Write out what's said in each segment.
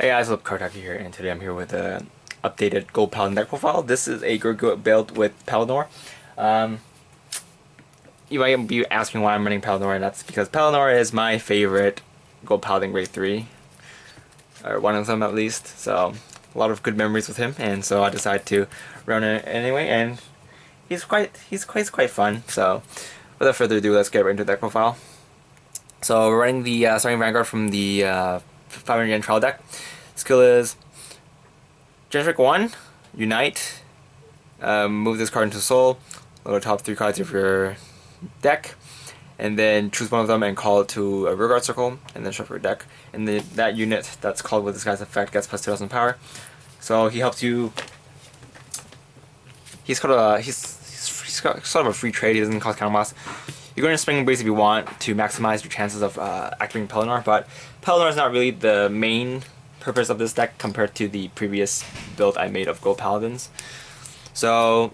Hey guys, what's up? Cardfight here, and today I'm here with a updated Gold Paladin deck profile. This is a Gurguit build with Pellinore. You might be asking why I'm running Pellinore, and that's because Pellinore is my favorite Gold Paladin grade 3, or one of them at least. So a lot of good memories with him, and so I decided to run it anyway. And he's quite fun. So without further ado, let's get right into the deck profile. So we're running the starting Vanguard from the 500 yen trial deck. Skill is Generic 1, Unite, move this card into Soul, load the top 3 cards of your deck, and then choose one of them and call it to a rearguard circle, and then shuffle your deck. And that unit that's called with this guy's effect gets plus 2000 power. So he helps you. He's got sort of a free trade. He doesn't cost counterblast. You go into Spring Breeze if you want to maximize your chances of activating Pellinore, but Pellinore is not really the main purpose of this deck compared to the previous build I made of Gold Paladins. So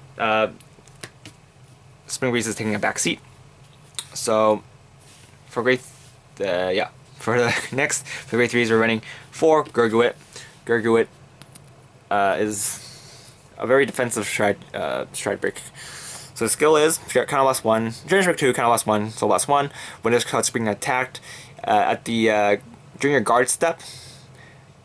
Spring Breeze is taking a back seat. So for grade for the grade 3s we're running 4 Gurguit. Gurguit is a very defensive stride break. So the skill is counterblast 1, Generic 2, counterblast 1, soul blast 1. When this card's being attacked, during your guard step,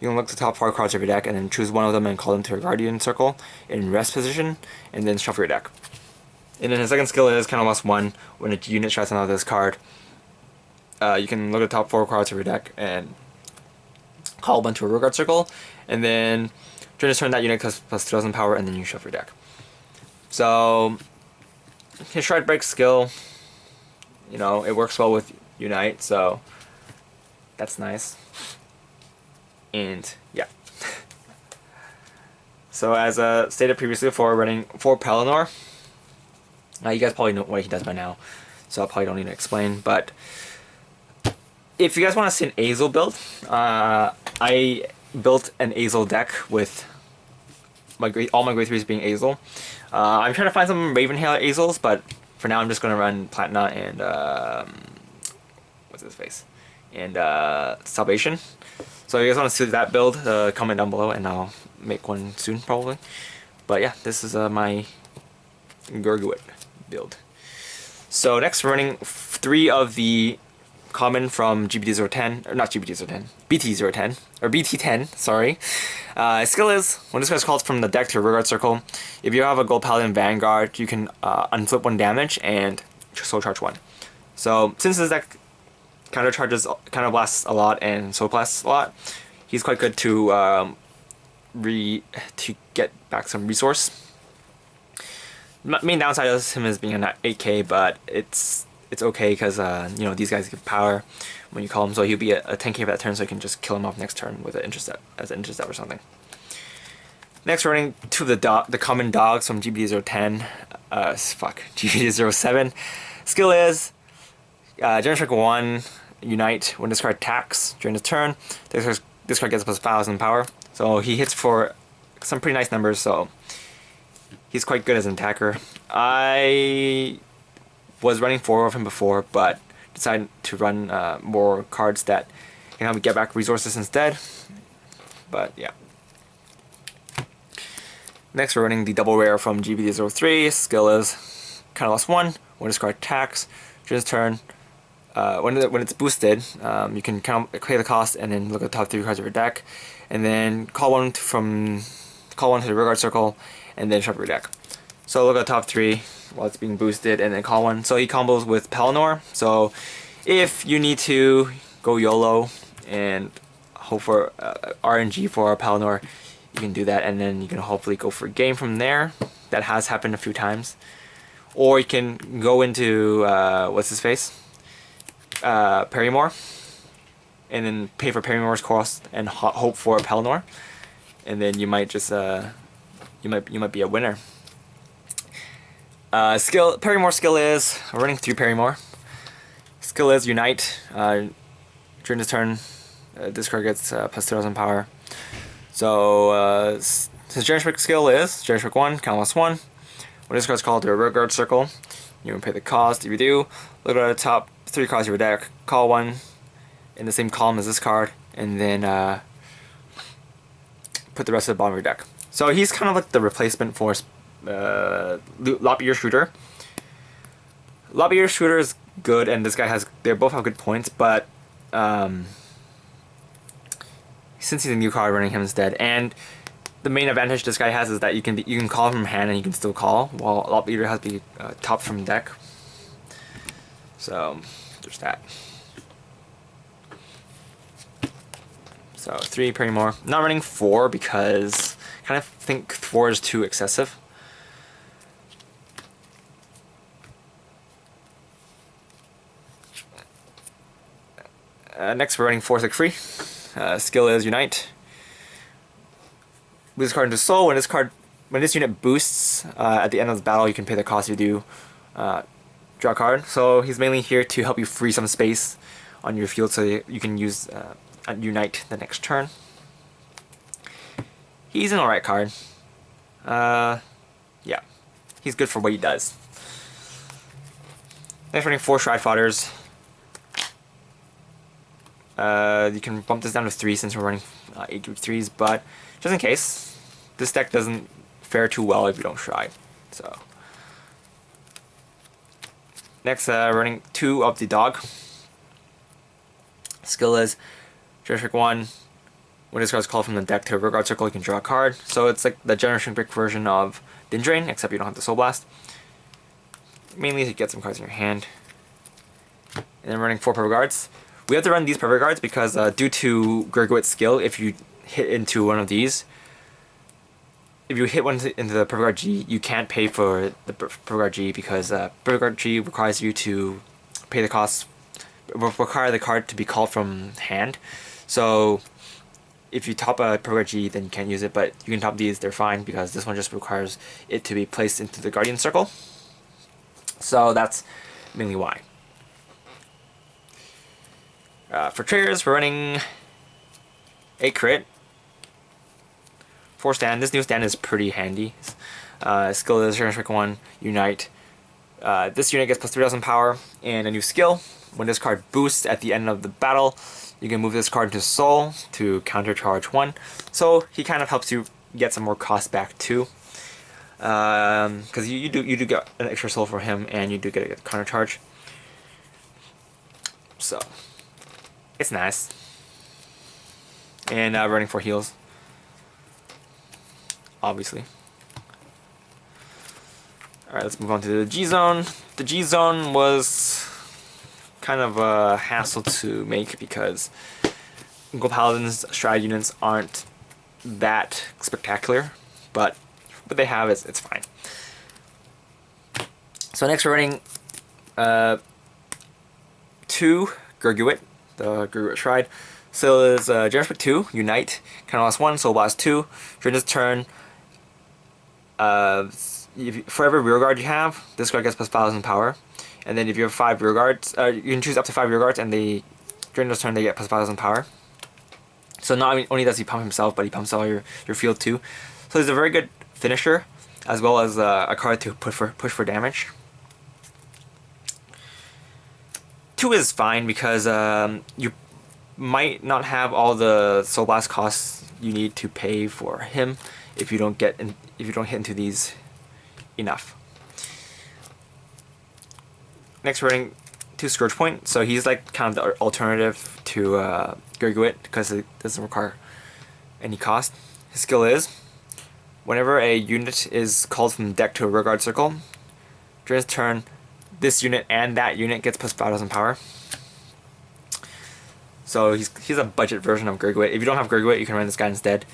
you can look at the top 4 cards of your deck and then choose one of them and call them to your guardian circle in rest position, and then shuffle your deck. And then the second skill is counterblast 1. When a unit strikes another this card, you can look at the top 4 cards of your deck and call one to a rearguard circle, and then during this turn that unit has plus 2000 power, and then you shuffle your deck. So his stride break skill, it works well with Unite, so that's nice. And yeah. So as stated previously before, running 4 Pellinore. You guys probably know what he does by now, so I probably don't need to explain. But if you guys want to see an Azel build, I built an Azel deck with all my grade 3s being Azel. I'm trying to find some Ravenhair Azels, but for now I'm just going to run Platina and what's his face? And Salvation. So if you guys want to see that build, comment down below and I'll make one soon probably. But yeah, this is my Gurguit build. So next we're running 3 of the common from G-BT07, or not G-BT07, BT010, or BT10, sorry. Skill is, when this guy's called from the deck to a rearguard circle, if you have a Gold Paladin Vanguard, you can unflip 1 damage and soul charge 1. So since this deck countercharges, counterblasts a lot and soul blasts a lot, he's quite good to get back some resource. Main downside of him is being a 8k, but it's okay because these guys give power when you call him, so he'll be a 10k for that turn, so you can just kill him off next turn with an intercept or something. Next, we're running 2 of the common dogs from G-BT010. G-BT07. Skill is Generic 1, Unite. When this card attacks during the turn, this card gets plus 1000 power. So he hits for some pretty nice numbers. So he's quite good as an attacker. I was running 4 of him before, but decided to run more cards that can help me get back resources instead. But yeah. Next we're running the double rare from G-BT03. Skill is counterblast 1. When this card attacks during his turn, when it's boosted, you can clear the cost and then look at the top 3 cards of your deck, and then call one to the rearguard circle, and then shuffle your deck. So look at the top 3 while it's being boosted, and then call one. So he combos with Pellinore. So if you need to go YOLO and hope for RNG for Pellinore, you can do that, and then you can hopefully go for a game from there. That has happened a few times. Or you can go into what's his face, Pellinore, and then pay for Pellinore's cost and hope for Pellinore, and then you might just you might be a winner. Pellinore skill is running 3 Pellinore. Skill is Unite. During this turn, this card gets plus 2000 power. So his Generic skill is Generic 1, counterblast 1. When this card's called to a rearguard circle, you can pay the cost. If you do, look at the top 3 cards of your deck, call one in the same column as this card, and then put the rest of the bottom of your deck. So he's kind of like the replacement for Lop-Ear Shooter. Lop-Ear Shooter is good, and this guy has, they both have good points, but since he's a new card, running him instead. And the main advantage this guy has is that you can call from hand and you can still call, while Lop-Ear has to be topped from deck. So there's that. So 3 Pellinore. Not running 4 because I kind of think 4 is too excessive. Next we're running 4 Siegfried. Skill is Unite. Move this card into Soul. When this unit boosts at the end of the battle, you can pay the cost you do. Draw a card. So he's mainly here to help you free some space on your field so you can use Unite the next turn. He's an alright card. Yeah, he's good for what he does. Next running 4 Stride Fodders. You can bump this down to 3 since we're running 8 group 3s, but just in case, this deck doesn't fare too well if you don't Stride. So next, running 2 of the Dog. Skill is Generation 1. When this card is called from the deck to a Vanguard circle, you can draw a card. So it's like the Generation Brick version of Dindrain, except you don't have the Soul Blast. Mainly to get some cards in your hand. And then running 4 Perfect Guards. We have to run these Perfect Guards because due to Gurguit's skill, if you hit into one of these, if you hit one into the Perfect Guard G, you can't pay for the Perfect Guard G because Perfect Guard G requires you to pay the cost, require the card to be called from hand. So if you top a Perfect Guard G, then you can't use it, but you can top these, they're fine because this one just requires it to be placed into the Guardian Circle. So that's mainly why. For triggers, we're running a crit, 4 stand. This new stand is pretty handy. Skill is Generation 1, Unite. This unit gets plus 3000 power, and a new skill. When this card boosts at the end of the battle, you can move this card into Soul to countercharge 1. So he kind of helps you get some more cost back too. Because you do get an extra Soul for him, and you do get a countercharge. So it's nice. And running 4 heals, obviously. Alright, let's move on to the G-Zone. The G-Zone was kind of a hassle to make because Gold Paladins Stride units aren't that spectacular, but what they have is it's fine. So next we're running 2 Gurguit. The Gurguit Stride. So is Generation 2, Unite, Counter Blast 1, Soul Blast 2. During this turn, for every rear guard you have, this card gets plus 5000 power. And then if you have 5 rear guards, you can choose up to 5 rear guards, and during this turn they get plus 5000 power. So not only does he pump himself, but he pumps all your field too. So he's a very good finisher, as well as a card to push for damage. 2 is fine because you might not have all the Soul Blast costs you need to pay for him if you don't hit into these enough. Next, we're running 2 Scourge Point. So he's like kind of the alternative to Gurguit because it doesn't require any cost. His skill is whenever a unit is called from the deck to a rear guard circle, during his turn, this unit and that unit gets plus 5000 power. So he's a budget version of Gurguit. If you don't have Gurguit, you can run this guy instead.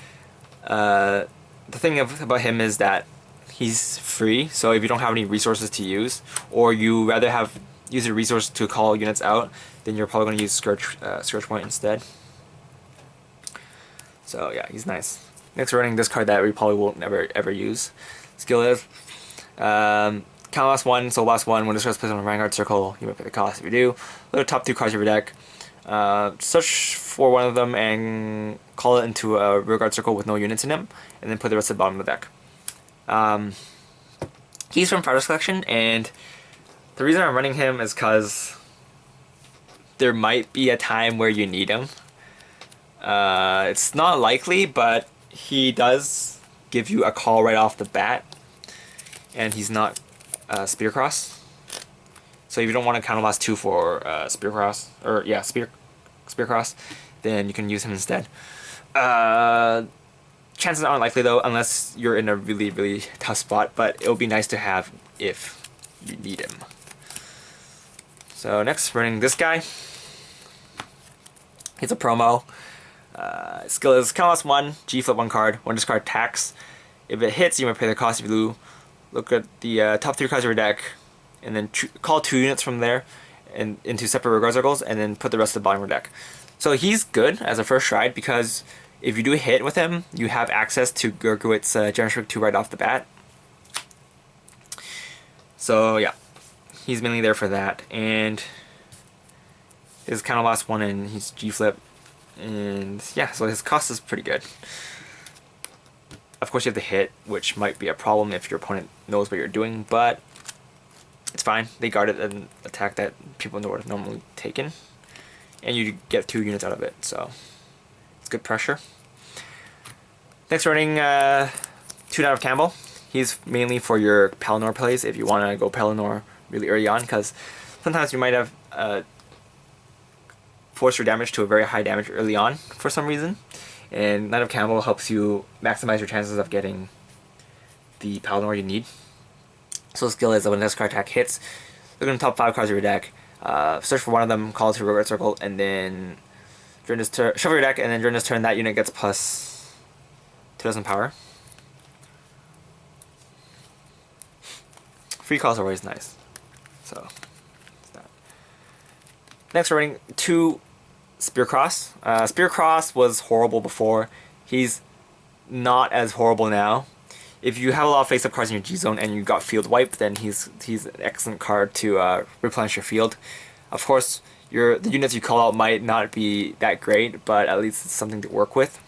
The thing about him is that he's free, so if you don't have any resources to use, or you rather use a resource to call units out, then you're probably going to use Scourge Point instead. So yeah, he's nice. Next we're running this card that we probably won't ever use. Skill is Counter Blast 1, Soul Blast 1. When this card is placed on a Vanguard circle, you may pay the cost. If you do, look at the top 2 cards of your deck. Search for one of them and call it into a rearguard circle with no units in him, and then put the rest at the bottom of the deck. He's from Fighters Collection, and the reason I'm running him is because there might be a time where you need him. It's not likely, but he does give you a call right off the bat, and he's not Spear Cross. So if you don't want to counterblast 2 for Spear Cross, or yeah, Spear Cross, then you can use him instead. Chances aren't likely though, unless you're in a really, really tough spot, but it'll be nice to have if you need him. So next, running this guy. He's a promo. Skill is counterblast 1, G flip 1 card, 1 discard tax. If it hits, you may pay the cost. If you look at the top 3 cards of your deck, and then call 2 units from there and into separate regard circles, and then put the rest of the bottom of your deck. So he's good as a first ride because if you do hit with him, you have access to Gurguit's Generous 2 right off the bat. So yeah, he's mainly there for that, and his counterblast 1 and he's G flip, and yeah, so his cost is pretty good. Of course you have to hit, which might be a problem if your opponent knows what you're doing, but it's fine. They guard it an attack that people would have normally taken, and you get 2 units out of it, so it's good pressure. Next, running 2 Knight of Campbell. He's mainly for your Pellinore plays if you want to go Pellinore really early on, because sometimes you might have forced your damage to a very high damage early on for some reason, and Knight of Campbell helps you maximize your chances of getting the Pellinore you need. So the skill is that when this card attack hits, look at the top 5 cards of your deck, search for one of them, call it to a regard circle, and then during this turn, shuffle your deck, and then during this turn that unit gets plus 2,000 power. Free calls are always nice. So that's that. Next, we're running 2 Spear Cross. Spear Cross was horrible before. He's not as horrible now. If you have a lot of face-up cards in your G-Zone and you got field wipe, then he's an excellent card to replenish your field. Of course, the units you call out might not be that great, but at least it's something to work with.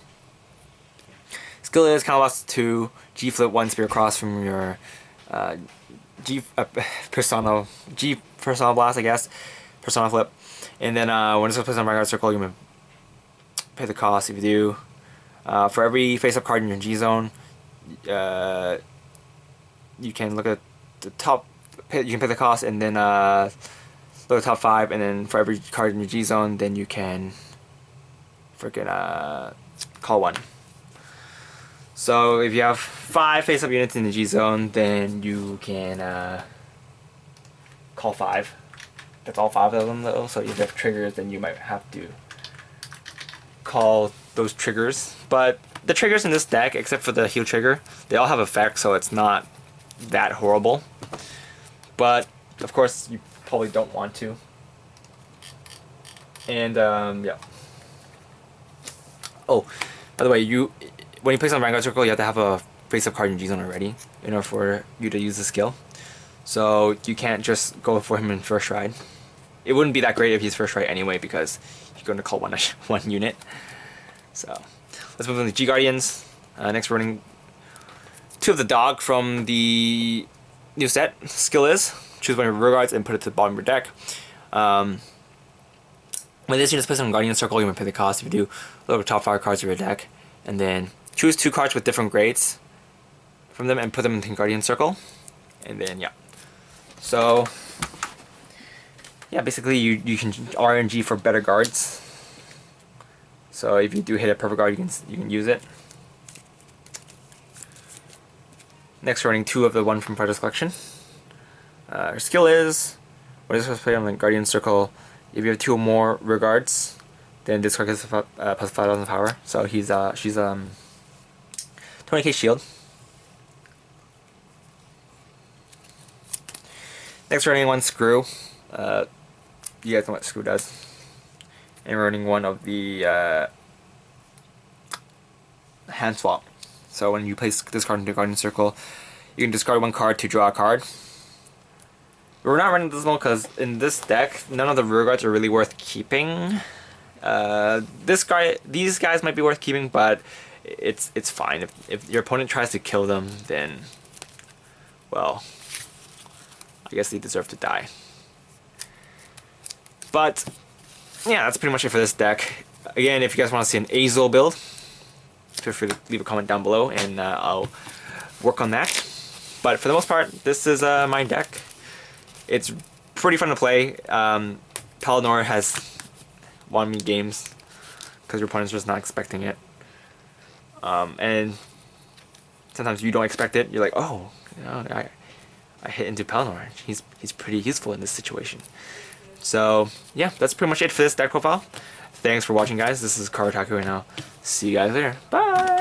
Skill is counterblast 2, G flip 1 Spear Cross from your Persona Blast, I guess. Persona flip. And then when it's placed on Vanguard circle, you may pay the cost. If you do, for every face-up card in your G-Zone, you can look at the top, you can pay the cost, and then look at the top 5, and then for every card in your G-Zone, then you can freaking call 1. So if you have 5 face-up units in the G-Zone, then you can call 5. That's all 5 of them though, so if you have triggers, then you might have to call those triggers. But the triggers in this deck, except for the heal trigger, they all have effects, so it's not that horrible. But of course, you probably don't want to. And yeah. Oh, by the way, when you place on Vanguard circle, you have to have a face-up card in G-Zone already in order for you to use the skill. So you can't just go for him in first ride. It wouldn't be that great if he's first ride anyway, because you're going to call one unit. So let's move on to G-Guardians. Next, we're running 2 of the dog from the new set. Skill is choose one of your rear guards and put it to the bottom of your deck. When this unit is placed on Guardian Circle, you may pay the cost. If you do, look at the top 5 cards of your deck, and then choose 2 cards with different grades from them and put them into Guardian Circle. And then yeah. So yeah, basically you can RNG for better guards. So if you do hit a perfect guard, you can use it. Next, we're running 2 of the one from Project Collection. Her skill is when this was played on the Guardian Circle, if you have 2 or more rear guards, then this card gets plus 5,000 power. So she's 20k shield. Next, we're running 1 Screw. You guys know what Screw does. And we're running 1 of the hand swap. So when you place this card into Guardian Circle, you can discard 1 card to draw a card. We're not running this one because in this deck, none of the rear guards are really worth keeping. These guys might be worth keeping, but it's fine. If your opponent tries to kill them, then well, I guess they deserve to die. But yeah, that's pretty much it for this deck. Again, if you guys want to see an Azel build, feel free to leave a comment down below, and I'll work on that. But for the most part, this is my deck. It's pretty fun to play. Pellinore has won me games because your opponent's just not expecting it. And sometimes you don't expect it. You're like, oh, you know, I hit into Pellinore. He's pretty useful in this situation. So yeah, that's pretty much it for this deck profile. Thanks for watching, guys. This is Cardfight, and I'll see you guys later. Bye!